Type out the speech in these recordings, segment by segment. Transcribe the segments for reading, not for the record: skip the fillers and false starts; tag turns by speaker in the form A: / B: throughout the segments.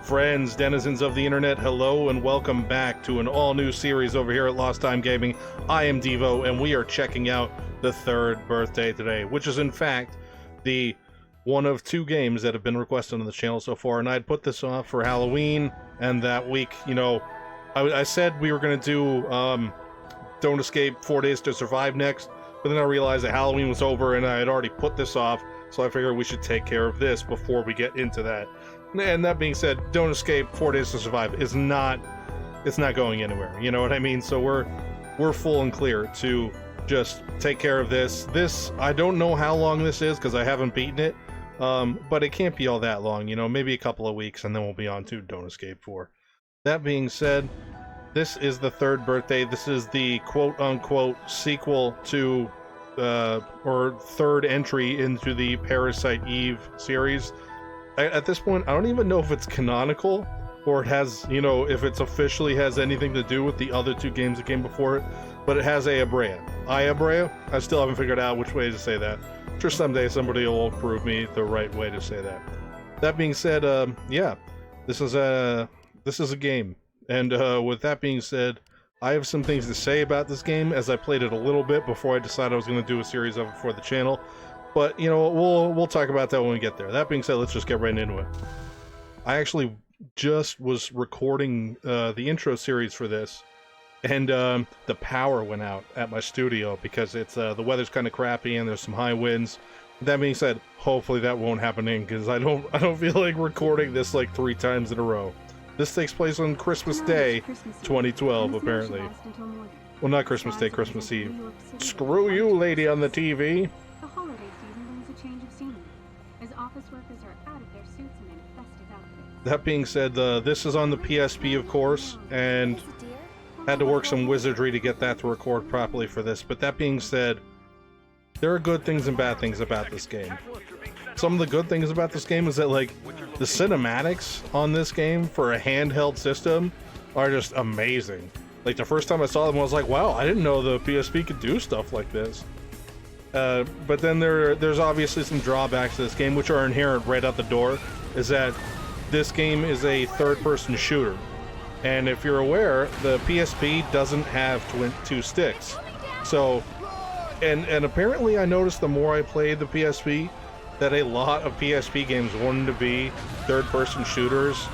A: Friends, denizens of the internet, hello and welcome back to an all-new series over here at LostTimeGaming. I am Devo, and we are checking out the third birthday today, which is in fact the one of two games that have been requested on the channel so far, and I'd put this off for Halloween, and that week, you know, I said we were going to do Don't Escape 4 Days to Survive next, but then I realized that Halloween was over and I had already put this off, so I figured we should take care of this before we get into that. And that being said, Don't Escape 4 Days to Survive is not, it's not going anywhere, you know what I mean? So we're full and clear to just take care of this. I don't know how long this is because I haven't beaten it, but it can't be all that long, you know, maybe a couple of weeks, and then we'll be on to Don't Escape 4. That being said, this is the third birthday. This is the quote-unquote sequel to, or third entry into the Parasite Eve series. At this point, I don't even know if it's canonical, or it has, you know, if it's officially has anything to do with the other two games that came before it, but it has Aya Brea. Aya Brea? I still haven't figured out which way to say that. I'm sure someday somebody will prove me the right way to say that. That being said, yeah, this is a game. And with that being said, I have some things to say about this game, as I played it a little bit before I decided I was going to do a series of it for the channel. But, you know, we'll talk about that when we get there. That being said, let's just get right into it. I actually just was recording the intro series for this, and the power went out at my studio because it's the weather's kind of crappy and there's some high winds. That being said, hopefully that won't happen in, because I don't feel like recording this like 3 times in a row. This takes place on Christmas Day, 2012, apparently. Well, not Christmas Day, Christmas Eve. Screw you, lady on the TV.
B: The holiday season brings a change of scenery, as office workers are out of their suits and in festive outfits.
A: That being said, this is on the PSP, of course, and had to work some wizardry to get that to record properly for this. But that being said, there are good things and bad things about this game. Some of the good things about this game is that, like, the cinematics on this game for a handheld system are just amazing. Like, the first time I saw them, I was like, wow, I didn't know the PSP could do stuff like this. But then there's obviously some drawbacks to this game, which are inherent right out the door, is that this game is a third-person shooter. And if you're aware, the PSP doesn't have 2 sticks. So, and apparently I noticed the more I played the PSP, that a lot of PSP games wanted to be third-person shooters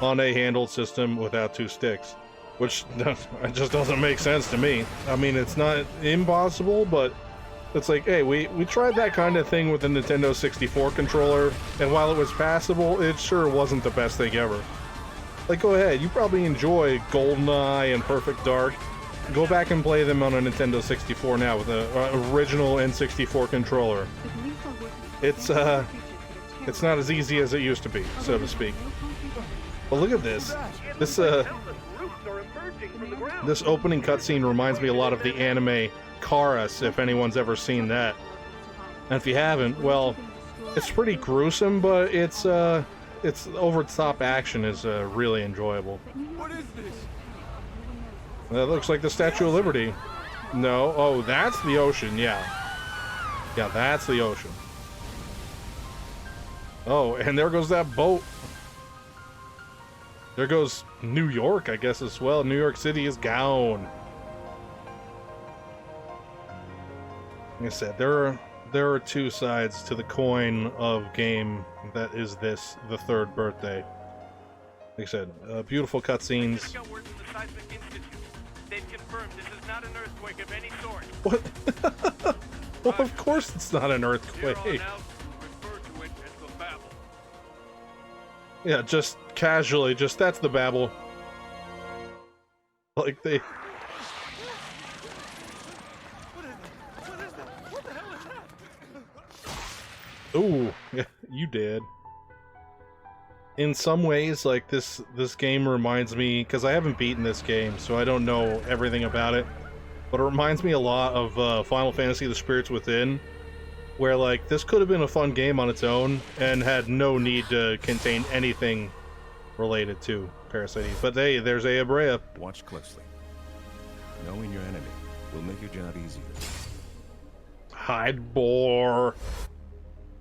A: on a handheld system without 2 sticks. Which it just doesn't make sense to me. I mean, it's not impossible, but it's like, hey, we tried that kind of thing with the Nintendo 64 controller, and while it was passable, it sure wasn't the best thing ever. Like, go ahead, you probably enjoy GoldenEye and Perfect Dark. Go back and play them on a Nintendo 64 now with the original N64 controller. It's not as easy as it used to be, so to speak. But look at this. This opening cutscene reminds me a lot of the anime Chorus, if anyone's ever seen that. And if you haven't, well, it's pretty gruesome, but it's over-the-top action is really enjoyable.
C: What is this?
A: That looks like the Statue of Liberty. No, oh, that's the ocean, yeah. Yeah, that's the ocean. Oh, and there goes that boat. There goes New York, I guess, as well. New York City is gone. Like I said, there are 2 sides to the coin of game that is this, the third birthday. Like I said, beautiful cutscenes.
C: They've confirmed this is not an earthquake of any sort.
A: What? Well, of course it's not an earthquake. Yeah, just casually, just that's the babble. Like they...
C: What the hell is that?
A: Ooh, yeah, you did. In some ways, like, this game reminds me, because I haven't beaten this game, so I don't know everything about it, but it reminds me a lot of Final Fantasy The Spirits Within, where, like, this could have been a fun game on its own and had no need to contain anything related to Parasite Eve. But hey, there's Aya Brea.
D: Watch closely. Knowing your enemy will make your job easier.
A: Hide bore.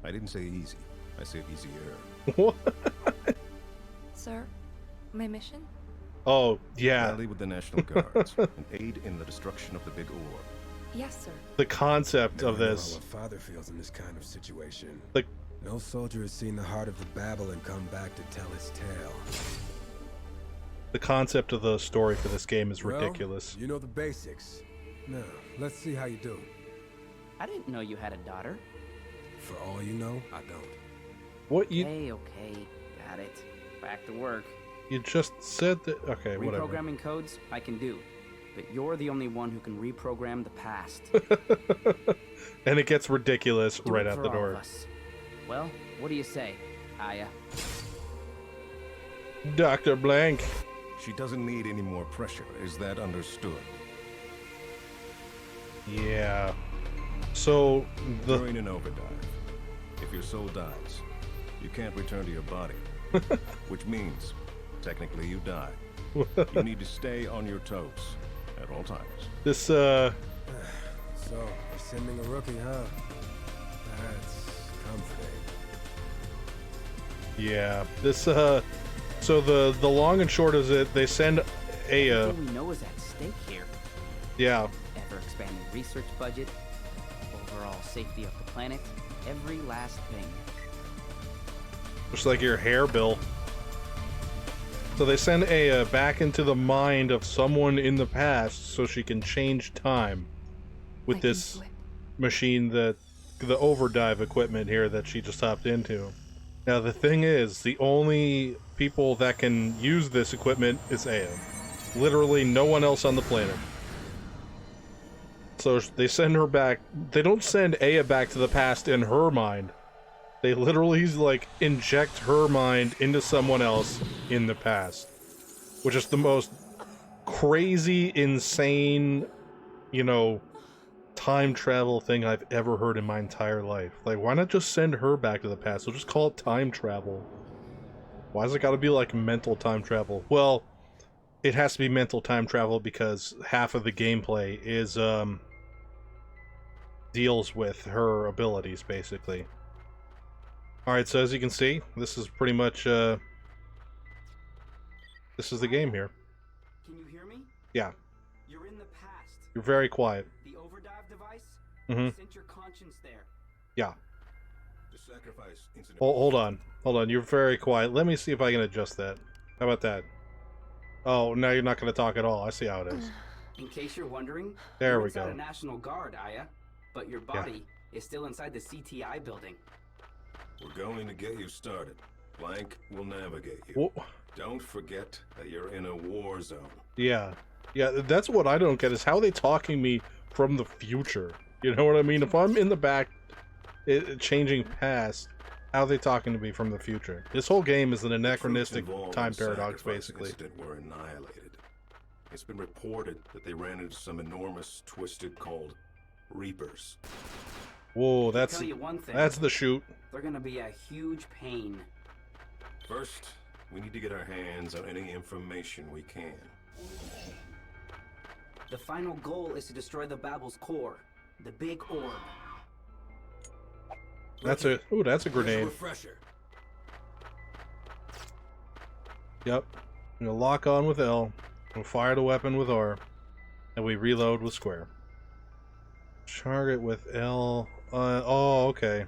D: I didn't say easy. I said easier.
A: What?
E: Sir, My mission?
A: Oh, yeah.
D: Rally with the National Guards and aid in the destruction of the big orb.
E: Yes, sir.
A: The concept of
F: Never know
A: this.
F: how a father feels in this kind of situation.
A: Like,
F: No soldier has seen the heart of the Babel and come back to tell his tale.
A: the concept of the story for this game is
F: Well,
A: ridiculous.
F: you know the basics. Now, let's see how you do.
G: I didn't know you had a daughter.
F: For all you know, I don't.
A: What you
G: Okay, got it. Back to work.
A: just said that? Okay, whatever.
G: Reprogramming codes, I can do. But you're the only one who can reprogram the past.
A: And it gets ridiculous
G: Do
A: right
G: it
A: out
G: for
A: the
G: all of
A: door.
G: us. Well, what do you say, Aya?
A: Dr. Blank.
D: She doesn't need any more pressure. Is that understood?
A: Yeah. So
D: During an overdrive, if your soul dies, you can't return to your body. Which means, technically, you die. You need to stay on your toes at all times.
A: this
F: So, you're sending a rookie, huh? That's comforting.
A: yeah. This so the long and short is it they send Aya.
G: Everything we know is at stake here.
A: Yeah.
G: Ever-expanding research budget, overall safety of the planet, every last thing.
A: Just like your hair, Bill. So they send Aya back into the mind of someone in the past so she can change time with
E: I can
A: this
E: do it.
A: machine, the overdive equipment here that she just hopped into. Now the thing is, the only people that can use this equipment is Aya. Literally no one else on the planet. So they send her back. They don't send Aya back to the past in her mind. They literally, like, inject her mind into someone else in the past. Which is the most crazy, insane, you know, time travel thing I've ever heard in my entire life. Like, why not just send her back to the past? We'll just call it time travel. Why does it gotta be, like, mental time travel? Well, it has to be mental time travel because half of the gameplay is, deals with her abilities, basically. Alright, so as you can see, this is pretty much, this is the game here.
G: Can you hear me?
A: Yeah,
G: You're in the past.
A: you're very quiet.
G: The overdive device
A: Mhm.
G: sent your conscience there.
A: Yeah.
D: The sacrifice incident.
A: Hold on. Hold on, you're very quiet. Let me see if I can adjust that. How about that? Oh, now you're not going to talk at all. I see how it is.
G: In case you're wondering,
A: There
G: you're
A: we
G: inside
A: go.
G: a National Guard, Aya, but your body is still inside the CTI building.
D: We're going to get you started. Blank will navigate you.
A: Whoa.
D: Don't forget that you're in a war zone.
A: Yeah. Yeah, that's what I don't get is how they talking me from the future. You know what I mean? If I'm in the back, changing past, how are they talking to me from the future? This whole game is an anachronistic
D: The troops involved
A: time
D: in the
A: paradox,
D: sacrifice
A: basically.
D: incident were annihilated. It's been reported that they ran into some enormous twisted called Reapers.
A: Whoa, that's
G: Tell you one thing,
A: the shoot.
G: they're gonna be a huge pain.
D: First, we need to get our hands on any information we can.
G: The final goal is to destroy the Babel's core, the big orb.
A: That's a ooh, that's a grenade.
F: Refresher.
A: Yep. We'll lock on with L. We'll fire the weapon with R. And we reload with square. Target with L. Oh, okay.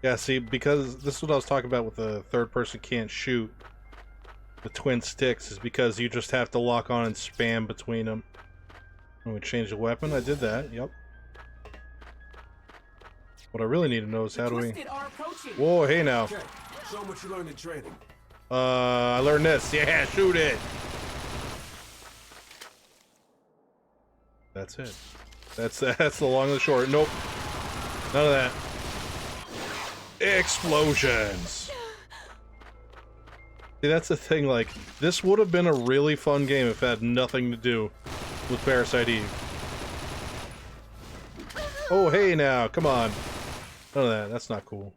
A: Yeah, see, because this is what I was talking about with the third person can't shoot the twin sticks, is because you just have to lock on and spam between them. And we change the weapon. I did that. Yep. What I really need to know is how do we...
G: Twisted are approaching.
A: Whoa, hey now.
F: Okay, show them what you learned in training.
A: I learned this. Yeah, shoot it. That's it. That's the long and the short. Nope. None of that. Explosions. See, that's the thing, like, this would have been a really fun game if it had nothing to do with Parasite Eve. Oh, hey now, come on. None of that, that's not cool.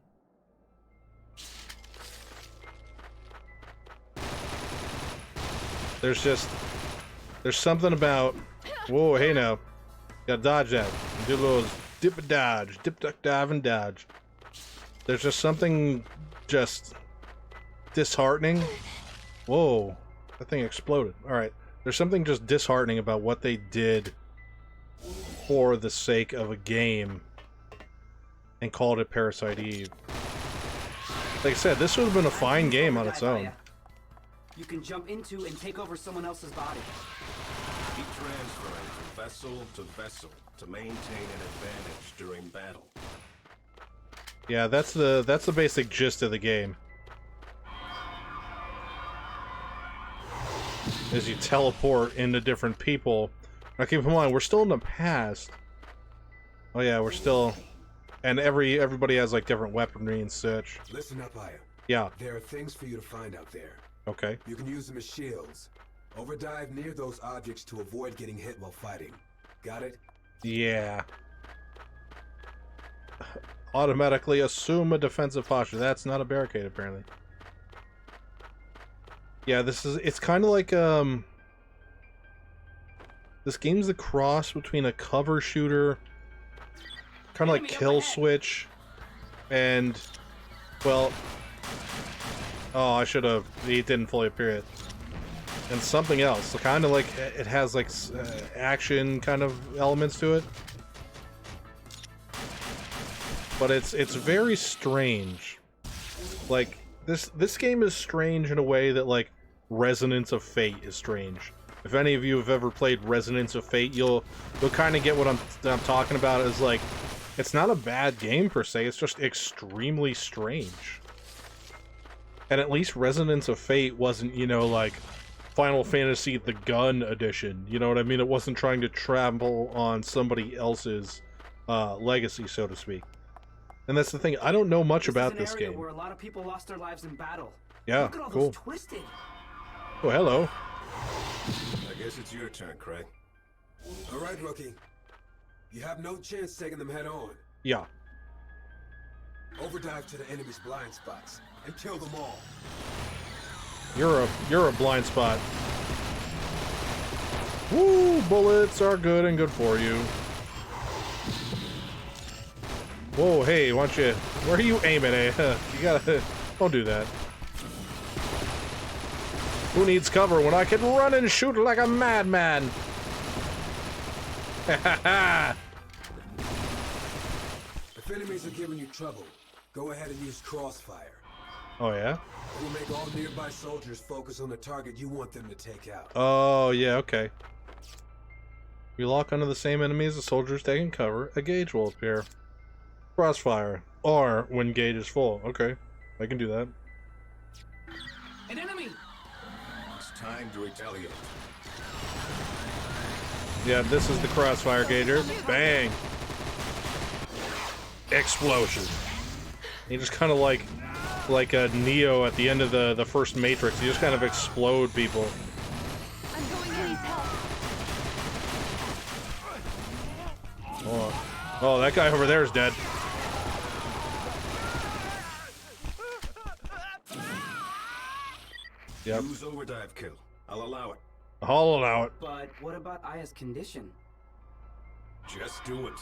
A: There's something about, whoa, hey now. Gotta dodge that. Do those dip and dodge, dip, duck, dive, and dodge. There's just something just disheartening. Whoa. That thing exploded. Alright. There's something just disheartening about what they did for the sake of a game and called it Parasite Eve. Like I said, this would have been a fine game on its own.
G: You can jump into and take over someone else's body.
D: Keep transferring from vessel to vessel to maintain an advantage during battle.
A: Yeah, that's the basic gist of the game. Is you teleport into different people. Now keep in mind, we're still in the past. Oh yeah, we're still... And everybody has like different weaponry and such.
F: Listen up, Aya.
A: Yeah.
F: There are things for you to find out there.
A: Okay.
F: You can use them as shields. Overdive near those objects to avoid getting hit while fighting. Got it?
A: Yeah. Automatically assume a defensive posture. That's not a barricade, apparently. Yeah, it's kind of like, this game's the cross between a cover shooter, kind of like kill switch, and, well, oh, I should have, it didn't fully appear yet. And something else, kind of like, it has like action kind of elements to it. But it's very strange. Like, this game is strange in a way that, like, Resonance of Fate is strange. If any of you have ever played Resonance of Fate, you'll kind of get what I'm talking about. Is like, it's not a bad game per se, it's just extremely strange. And at least Resonance of Fate wasn't, you know, like Final Fantasy the Gun edition, you know what I mean? It wasn't trying to trample on somebody else's legacy, so to speak. And that's the thing, I don't know much about this game.
G: Where a lot of people lost their lives in battle.
A: Yeah,
G: Look at all
A: cool.
G: those twisted.
A: Oh, hello.
D: I guess it's your turn, Craig.
F: All right, rookie. You have no chance taking them head on.
A: Yeah.
F: Overdive to the enemy's blind spots and kill them all.
A: You're a blind spot. Woo! Bullets are good and good for you. Whoa, hey, why don't you... Where are you aiming at? You gotta... Don't do that. Who needs cover when I can run and shoot like a madman?
F: If enemies are giving you trouble, go ahead and use crossfire.
A: Oh, yeah?
F: It will make all nearby soldiers focus on the target you want them to take out.
A: Oh, yeah, okay. We lock onto the same enemy as the soldiers taking cover, a gauge will appear. Crossfire. Or when gauge is full. Okay, I can do that.
G: An enemy!
D: It's time to retaliate.
A: Yeah, this is the crossfire gauger. Bang! Explosion. You just kind of like a Neo at the end of the first Matrix. You just kind of explode people.
B: I'm going to need help.
A: Oh, that guy over there is dead. Yep.
D: Use overdive kill. I'll allow it.
A: I'll allow it.
G: But what about Aya's condition?
D: Just do it.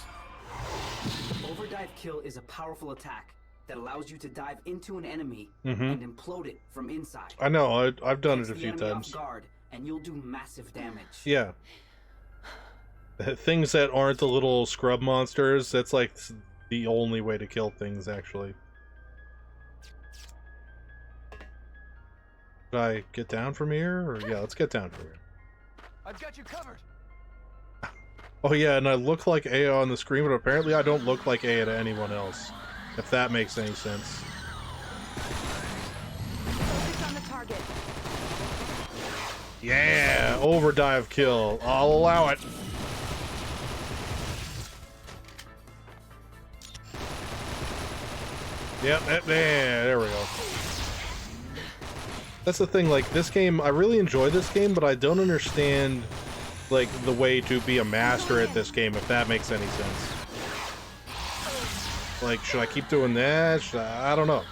G: Overdive kill is a powerful attack that allows you to dive into an enemy
A: Mm-hmm.
G: and implode it from inside.
A: I know, I've done
G: Takes
A: it a
G: the
A: few
G: enemy
A: times.
G: Off guard, and you'll do massive damage.
A: Yeah. Things that aren't the little scrub monsters, that's like the only way to kill things, actually. Should I get down from here? Or yeah, let's get down from here.
C: I've got you covered.
A: Oh yeah, and I look like Aya on the screen, but apparently I don't look like Aya to anyone else. If that makes any sense.
B: Focus on the target.
A: Yeah, overdive kill. I'll allow it. Yep, there we go. That's the thing, like, this game, I really enjoy this game, but I don't understand, like, the way to be a master at this game, if that makes any sense. Like, should I keep doing that? I don't know.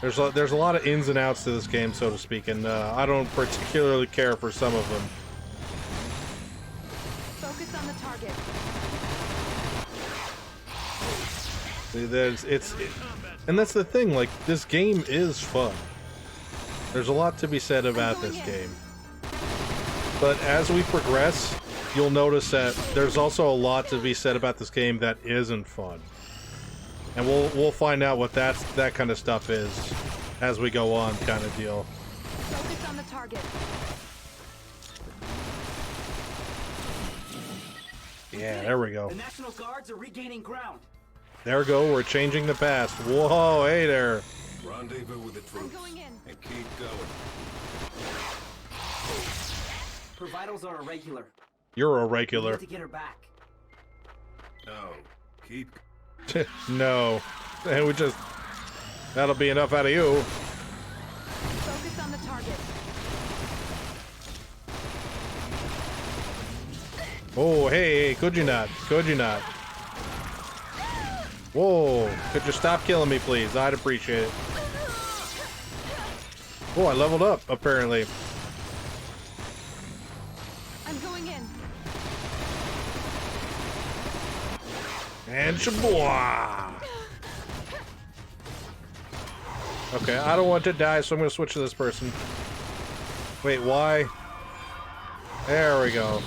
A: There's a lot of ins and outs to this game, so to speak, and I don't particularly care for some of them.
B: Focus on the target.
A: And that's the thing, like, this game is fun. There's a lot to be said about this game. But as we progress, you'll notice that there's also a lot to be said about this game that isn't fun. And we'll find out what that kind of stuff is as we go on, kind of deal.
E: Focus on the target.
A: Yeah, there we go.
G: The National Guards are regaining ground.
A: There we go, we're changing the past. Whoa, hey there.
D: Rendezvous with the troops.
E: going in.
D: And keep going.
G: Her vitals are irregular.
A: You're a
G: We
A: regular.
G: need to get her back.
D: No. Keep.
A: No. And we just... That'll be enough out of you.
E: Focus on the target.
A: Oh, hey, could you not? Could you not? Whoa, could you stop killing me, please? I'd appreciate it. Oh, I leveled up, apparently.
E: I'm going in.
A: And shaboah! Okay, I don't want to die, so I'm gonna switch to this person. Wait, why? There we go.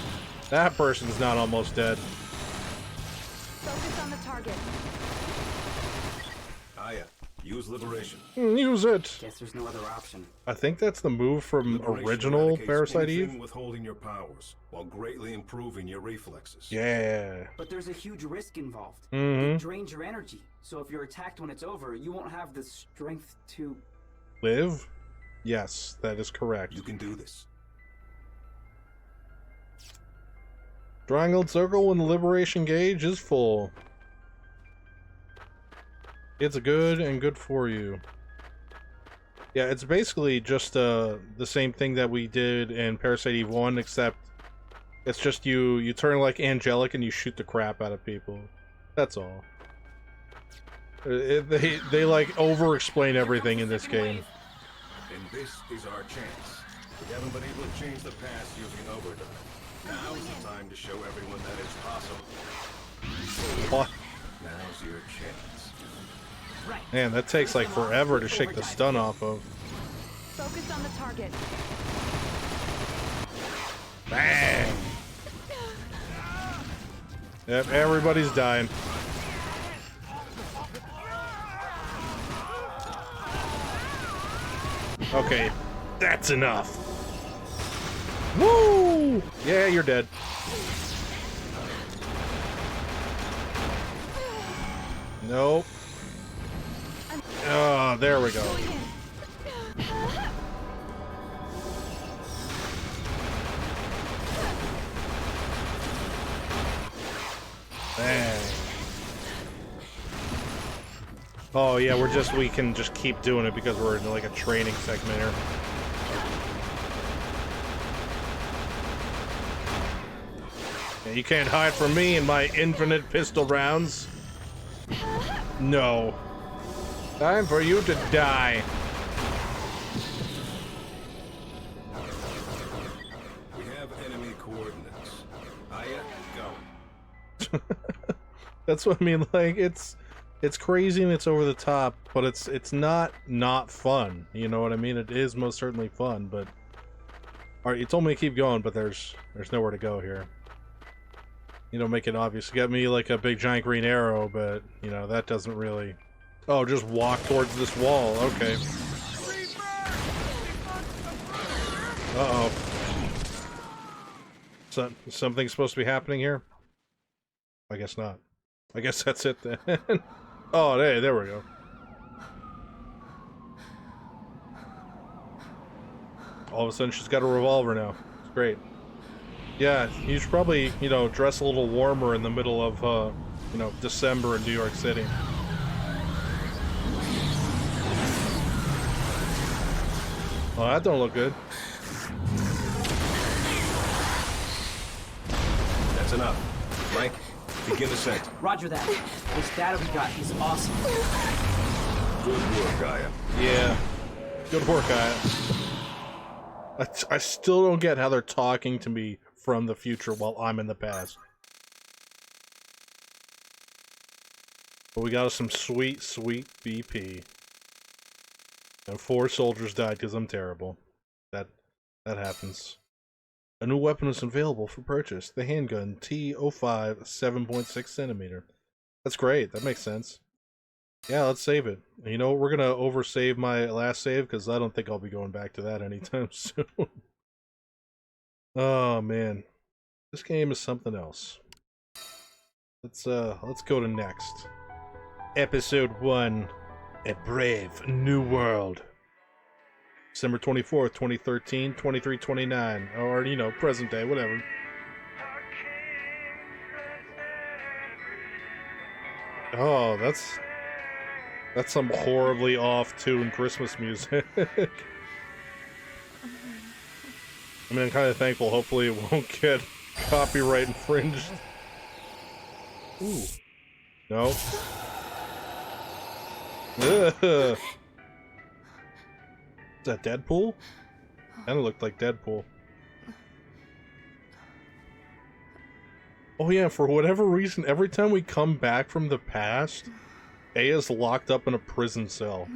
A: That person's not almost dead.
E: Focus on the target.
D: Aya, use liberation.
A: Use it!
G: Guess there's no other option.
A: I think that's the move from
D: Liberation
A: original
D: eradicates
A: Parasite
D: anything
A: Eve.
D: withholding your powers, while greatly improving your reflexes.
A: Yeah.
G: But there's a huge risk involved.
A: Mm-hmm.
G: It drains your energy. So if you're attacked when it's over, you won't have the strength to...
A: Live? Yes, that is correct.
D: You can do this.
A: Triangle circle when the liberation gauge is full. It's good and good for you. Yeah, it's basically just the same thing that we did in Parasite Eve 1, except it's just you turn like angelic and you shoot the crap out of people. That's all. They like over-explain everything in this game.
D: And this is our chance. We haven't been able to change the past using overdrive. Now is the time to show everyone that it's possible.
A: What?
D: Now's your chance.
G: Right.
A: Man, that takes like forever to shake the stun off of.
E: Focus on the target.
A: Bang! Yep, everybody's dying. Okay, that's enough. Woo! Yeah, you're dead. Nope. Oh, there we go.
E: Going in.
A: Bang. Oh yeah, we can just keep doing it because we're in like a training segment here. Yeah, you can't hide from me and my infinite pistol rounds. No. Time for you to die.
D: We have enemy coordinates. Aya, go.
A: That's what I mean. Like it's crazy and it's over the top, but it's not fun. You know what I mean? It is most certainly fun, but all right, you told me to keep going, but there's nowhere to go here. You know, make it obvious. You got me like a big giant green arrow, but you know that doesn't really. Oh, just walk towards this wall. Okay. Uh-oh. Something's supposed to be happening here? I guess not. I guess that's it then. Oh, hey, there we go. All of a sudden she's got a revolver now. It's great. Yeah, you should probably, you know, dress a little warmer in the middle of, you know, December in New York City. Oh, that don't look good.
D: That's enough. Mike, begin ascent.
G: Roger that. This data we got is awesome.
D: Good work, Aya.
A: Yeah. Good work, Aya. I still don't get how they're talking to me from the future while I'm in the past. But we got us some sweet, sweet BP. And 4 soldiers died because I'm terrible. That happens. A new weapon is available for purchase. The handgun T05 7.6 centimeter. That's great. That makes sense. Yeah, let's save it. You know, we're gonna oversave my last save because I don't think I'll be going back to that anytime soon. Oh man, this game is something else. Let's go to next. Episode 1, A Brave New World. December 24th, 2013, 23:29, or, you know, present day, whatever. Oh, that's some horribly off-tune Christmas music. I mean, I'm kind of thankful. Hopefully it won't get copyright infringed. Ooh. No. Ugh. Is that Deadpool? Kinda looked like Deadpool. Oh yeah, for whatever reason, every time we come back from the past, Aya's locked up in a prison cell.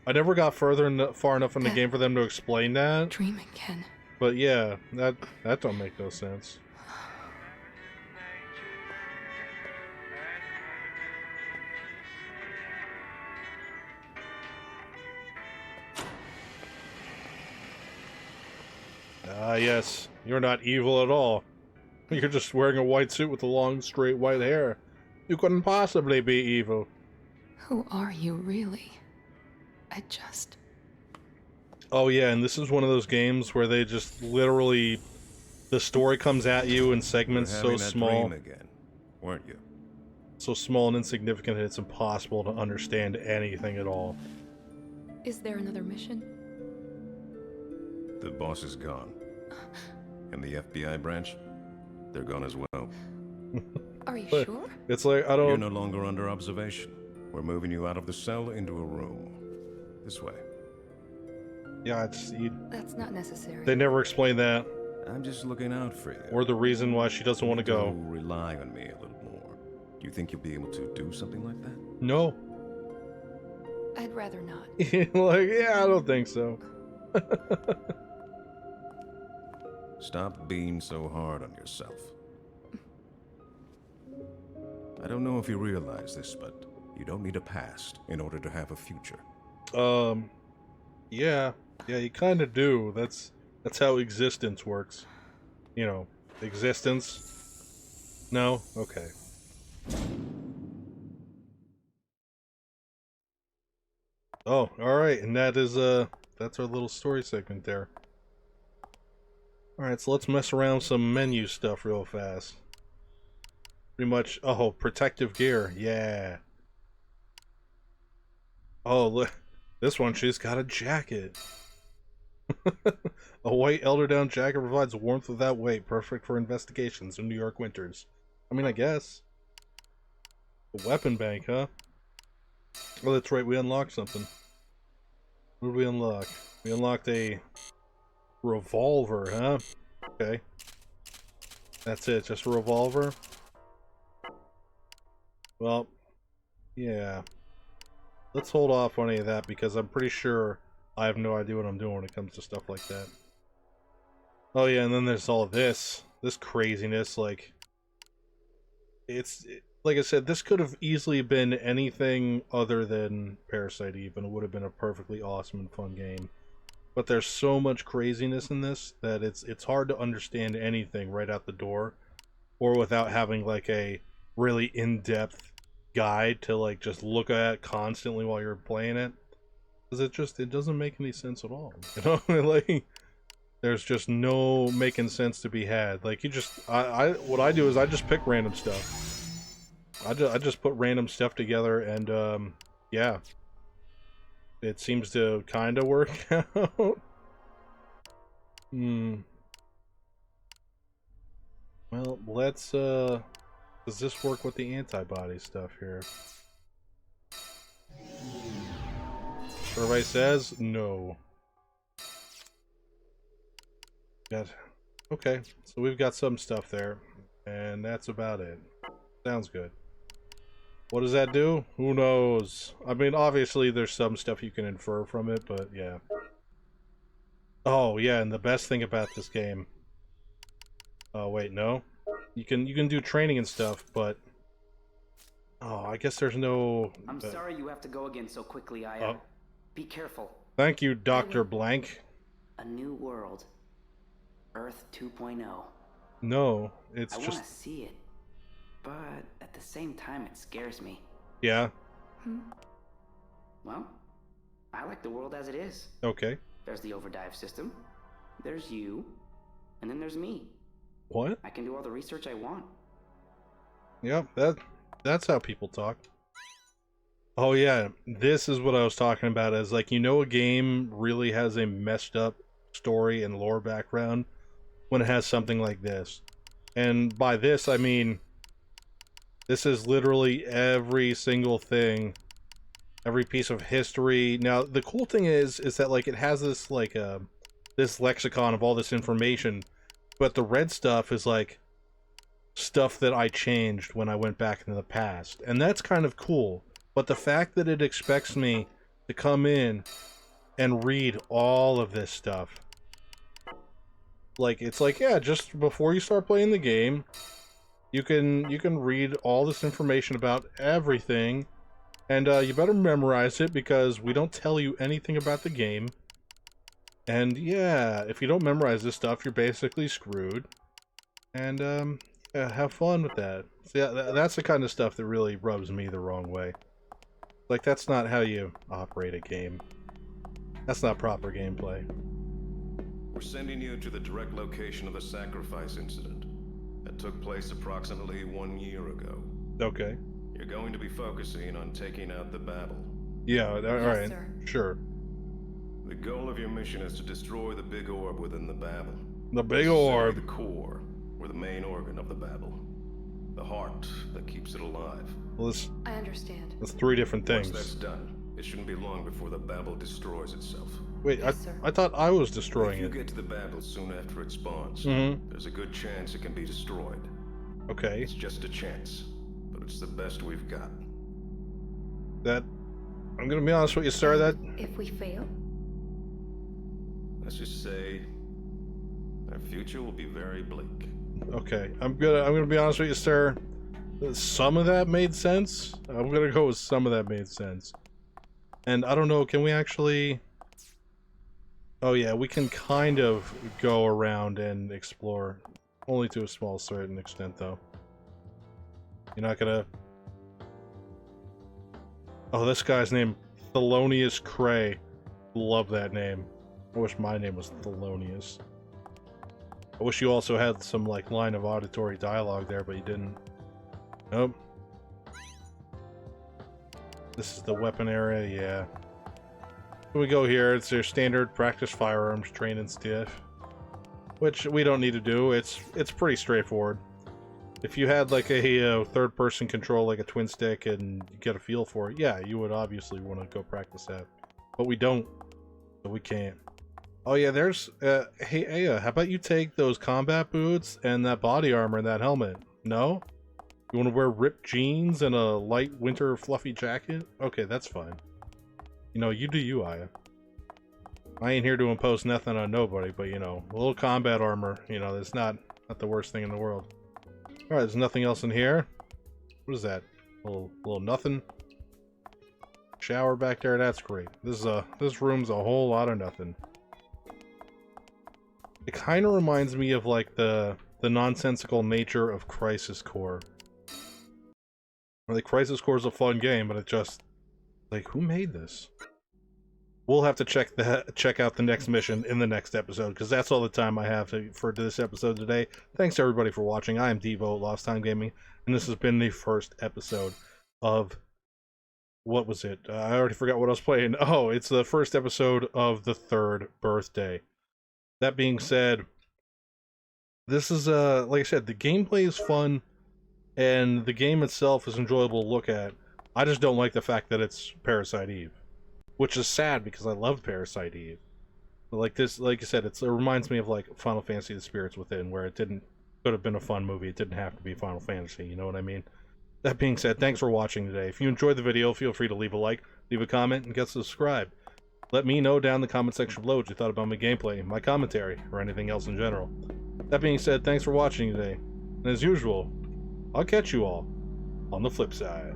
A: I never got far enough in the game for them to explain that.
E: Dream again.
A: But yeah, that don't make no sense. Ah, yes. You're not evil at all. You're just wearing a white suit with the long, straight white hair. You couldn't possibly be evil.
E: Who are you, really? I just...
A: Oh yeah, and this is one of those games where they just literally... The story comes at you in segments so small.
D: Dream again, weren't you?
A: So small and insignificant that it's impossible to understand anything at all.
E: Is there another mission?
D: The boss is gone. And the FBI branch? They're gone as well.
E: Are you
A: But
E: sure?
A: it's like, I
D: You're
A: don't...
D: no longer under observation. We're moving you out of the cell into a room. This way.
A: Yeah, it's...
E: That's not necessary.
A: They never explain that.
D: I'm just looking out for you.
A: Or the reason why she doesn't want to go.
D: Rely on me a little more. Do you think you'll be able to do something like that?
A: No.
E: I'd rather not.
A: Like, yeah, I don't think so.
D: Stop being so hard on yourself. I don't know if you realize this, but you don't need a past in order to have a future.
A: Yeah, you kind of do. That's how existence works. You know, existence. No? Okay. Oh, alright, and that is, that's our little story segment there. Alright, so let's mess around with some menu stuff real fast. Pretty much, oh, protective gear, yeah. Oh, look, this one, she's got a jacket. A white eider-down jacket provides warmth without weight, perfect for investigations in New York winters. I mean, I guess. A weapon bank, huh? Oh, that's right, we unlocked something. What did we unlock? We unlocked a revolver, huh? Okay. That's it, just a revolver? Well, yeah. Let's hold off on any of that because I'm pretty sure I have no idea what I'm doing when it comes to stuff like that. Oh yeah, and then there's all this craziness, like... Like I said, this could have easily been anything other than Parasite Eve, and it would have been a perfectly awesome and fun game. But there's so much craziness in this that it's hard to understand anything right out the door, or without having like a really in-depth guide to like just look at constantly while you're playing it. Because it doesn't make any sense at all. You know, like there's just no making sense to be had. Like you just what I do is I just pick random stuff. I just put random stuff together, and yeah, it seems to kind of work out. Well, let's does this work with the antibody stuff here? Everybody says no. Okay, so we've got some stuff there, and that's about it. Sounds good. What does that do? Who knows? I mean, obviously there's some stuff you can infer from it, but yeah. Oh, yeah, and the best thing about this game Oh wait, no. You can do training and stuff, but oh, I guess there's no.
G: I'm sorry you have to go again so quickly, Aya.
A: Oh.
G: Be careful.
A: Thank you, Dr. Blank.
G: A new world. Earth 2.0.
A: No, it's
G: I
A: just.
G: want to see it, but at the same time, it scares me.
A: Yeah.
G: Well, I like the world as it is.
A: Okay.
G: There's the overdive system. There's you, and then there's me.
A: What?
G: I can do all the research I want.
A: Yeah, that's how people talk. Oh yeah, this is what I was talking about. Is like, you know, a game really has a messed up story and lore background when it has something like this. And by this, I mean, this is literally every single thing, every piece of history. Now, the cool thing is that, like, it has this, like, this lexicon of all this information, but the red stuff is, like, stuff that I changed when I went back into the past. And that's kind of cool. But the fact that it expects me to come in and read all of this stuff, like, it's like, yeah, just before you start playing the game, you can read all this information about everything, and you better memorize it, because we don't tell you anything about the game. And yeah, if you don't memorize this stuff, you're basically screwed. And yeah, have fun with that. So yeah, that's the kind of stuff that really rubs me the wrong way. Like, that's not how you operate a game. That's not proper gameplay.
D: We're sending you to the direct location of the sacrifice incident that took place approximately 1 year ago.
A: Okay.
D: You're going to be focusing on taking out the Babel.
A: Yeah, alright.
E: sir.
A: Sure.
D: The goal of your mission is to destroy the big orb within the Babel.
A: The big
D: Necessarily
A: orb.
D: The core, or the main organ of the Babel. The heart that keeps it alive.
A: Well, this,
E: I understand.
A: that's three different
D: Once
A: things.
D: that's done, it shouldn't be long before the Babel destroys itself.
A: Wait,
E: Yes, sir.
A: I thought I was
D: If
A: destroying
D: you
A: it.
D: get to the Babel soon after it spawns,
A: Mm-hmm.
D: there's a good chance it can be destroyed.
A: Okay.
D: It's just a chance, but it's the best we've got.
A: That... I'm gonna be honest with you, sir, that...
E: If we fail?
D: Let's just say our future will be very bleak.
A: Okay, I'm gonna be honest with you, sir. Some of that made sense. I'm gonna go with some of that made sense. And I don't know, can we actually... Oh yeah, we can kind of go around and explore. Only to a small certain extent, though. You're not gonna... Oh, this guy's name, Thelonious Cray. Love that name. I wish my name was Thelonious. I wish you also had some, like, line of auditory dialogue there, but you didn't. Nope. This is the weapon area, yeah. Here we go here. It's your standard practice firearms training stuff, which we don't need to do. It's pretty straightforward. If you had like a third-person control, like a twin stick, and you get a feel for it, yeah, you would obviously want to go practice that. But we don't, so we can't. Oh yeah, there's hey Aya, how about you take those combat boots and that body armor and that helmet? No? You want to wear ripped jeans and a light winter fluffy jacket? Okay, that's fine. You know, you do you, Aya. I ain't here to impose nothing on nobody, but you know, a little combat armor, you know, it's not the worst thing in the world. Alright, there's nothing else in here. What is that? Little nothing? Shower back there, that's great. This room's a whole lot of nothing. It kind of reminds me of like the nonsensical nature of Crisis Core. Like, Crisis Core is a fun game, but it just, like, who made this? We'll have to check out the next mission in the next episode, because that's all the time I have for this episode today. Thanks to everybody for watching. I am Devo, LostTimeGaming, and this has been the first episode of... What was it? I already forgot what I was playing. Oh, it's the first episode of the third birthday. That being said, this is, like I said, the gameplay is fun, and the game itself is enjoyable to look at. I just don't like the fact that it's Parasite Eve. Which is sad, because I love Parasite Eve. But like this, like I said, it reminds me of like Final Fantasy The Spirits Within, where it could have been a fun movie. It didn't have to be Final Fantasy, you know what I mean? That being said, thanks for watching today. If you enjoyed the video, feel free to leave a like, leave a comment, and get subscribed. Let me know down in the comment section below what you thought about my gameplay, my commentary, or anything else in general. That being said, thanks for watching today. And as usual, I'll catch you all on the flip side.